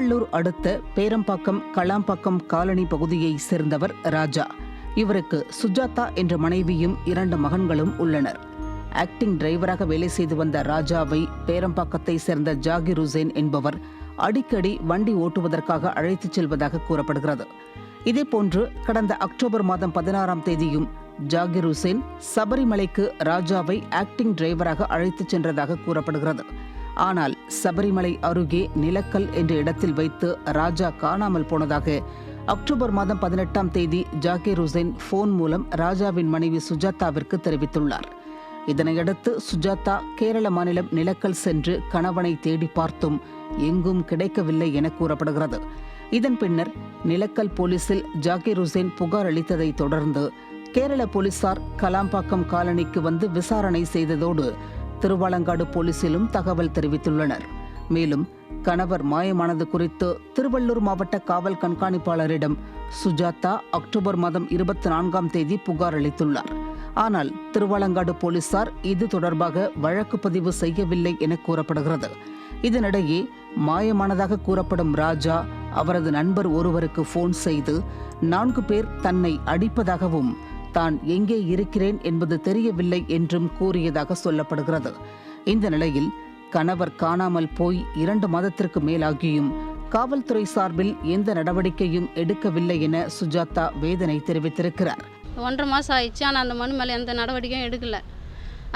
திருவள்ளூர் அடுத்த பேரம்பாக்கம் களாம்பாக்கம் காலனி பகுதியைச் சேர்ந்தவர் ராஜா. இவருக்கு சுஜாதா என்ற மனைவியும் 2 மகன்களும் உள்ளனர். ஆக்டிங் டிரைவராக வேலை செய்து வந்த ராஜாவை பேரம்பாக்கத்தை சேர்ந்த ஜாகிர் ஹுசேன் என்பவர் அடிக்கடி வண்டி ஓட்டுவதற்காக அழைத்துச் செல்வதாக கூறப்படுகிறது. இதேபோன்று கடந்த அக்டோபர் மாதம் 16ஆம் தேதியும் ஜாகிர் ஹுசேன் சபரிமலைக்கு ராஜாவை ஆக்டிங் டிரைவராக அழைத்துச் சென்றதாக கூறப்படுகிறது. ஆனால் சபரிமலை அருகே நிலக்கல் என்ற இடத்தில் வைத்து ராஜா காணாமல் போனதாக அக்டோபர் மாதம் 18ஆம் தேதி ஜாகிர் ஹுசேன் போன் மூலம் ராஜாவின் மனைவி சுஜாதாவிற்கு தெரிவித்துள்ளார். இதனையடுத்து சுஜாதா கேரள மாநிலம் நிலக்கல் சென்று கணவனை தேடி பார்த்தும் எங்கும் கிடைக்கவில்லை என கூறப்படுகிறது. இதன் பின்னர் நிலக்கல் போலீசில் ஜாகிர் ஹுசேன் புகார் அளித்ததை தொடர்ந்து கேரள போலீசார் களாம்பாக்கம் காலனிக்கு வந்து விசாரணை செய்ததோடு திருவாலங்காடு போலீசிலும் தகவல் தெரிவித்துள்ளனர். மேலும் கணவர் மாயமானது குறித்து திருவள்ளூர் மாவட்ட காவல் கண்காணிப்பாளரிடம் சுஜாதா அக்டோபர் மாதம் 24ஆம் தேதி புகார் அளித்துள்ளார். ஆனால் திருவாலங்காடு போலீசார் இது தொடர்பாக வழக்கு பதிவு செய்யவில்லை என கூறப்படுகிறது. இதனிடையே மாயமானதாக கூறப்படும் ராஜா அவரது நண்பர் ஒருவருக்கு போன் செய்து 4 பேர் தன்னை அடிப்பதாகவும் தான் எங்கே இருக்கிறேன் என்பது தெரியவில்லை என்றும் கூறியதாக சொல்லப்படுகிறது. இந்த நிலையில் கணவர் காணாமல் போய் 2 மாதத்திற்கு மேலாகியும் காவல்துறை சார்பில் எந்த நடவடிக்கையும் எடுக்கவில்லை என சுஜாதா வேதனை தெரிவித்திருக்கிறார். 1.5 மாதம் ஆயிடுச்சு, ஆனால் அந்த மனு மேலே எந்த நடவடிக்கையும் எடுக்கல.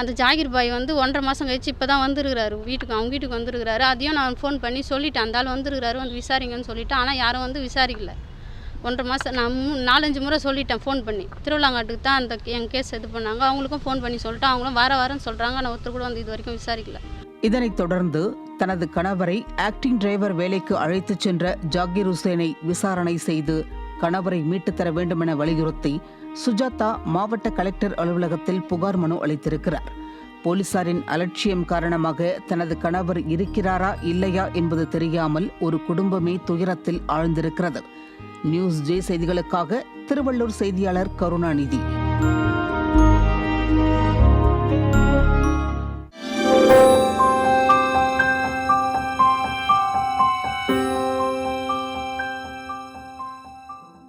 அந்த ஜாகிர் பாய் 1.5 மாதம் கழிச்சு இப்போ தான் வந்துருக்கிறாரு வீட்டுக்கு, அவங்க வீட்டுக்கு வந்துருக்கிறாரு. அதையும் நான் ஃபோன் பண்ணி சொல்லிட்டேன், அந்த ஆள் வந்துருக்கிறாரு, வந்து விசாரிங்கன்னு சொல்லிட்டேன். ஆனால் யாரும் வந்து விசாரிக்கல. 1.5 மாதம் நான் 4-5 முறை சொல்லிட்டேன் ஃபோன் பண்ணி. திருவிழாங்காட்டுக்கு தான் அந்த என் கேஸ் இது பண்ணாங்க. அவங்களுக்கும் ஃபோன் பண்ணி சொல்லிட்டேன். அவங்களும் வாரம்னு சொல்கிறாங்க. ஆனால் ஒருத்தர் கூட வந்து இது வரைக்கும் விசாரிக்கல. இதனைத் தொடர்ந்து தனது கணவரை ஆக்டிங் டிரைவர் வேலைக்கு அழைத்துச் சென்ற ஜாகிர் ஹுசேனை விசாரணை செய்து கணவரை மீட்டுத் தர வேண்டும் என வலியுறுத்தி சுஜாதா மாவட்ட கலெக்டர் அலுவலகத்தில் புகார் மனு அளித்திருக்கிறார். போலீசாரின் அலட்சியம் காரணமாக தனது கணவர் இருக்கிறாரா இல்லையா என்பது தெரியாமல் ஒரு குடும்பமே துயரத்தில் ஆழ்ந்திருக்கிறது. நியூஸ் ஜே செய்திகளுக்காக திருவள்ளூர் செய்தியாளர் கருணாநிதி.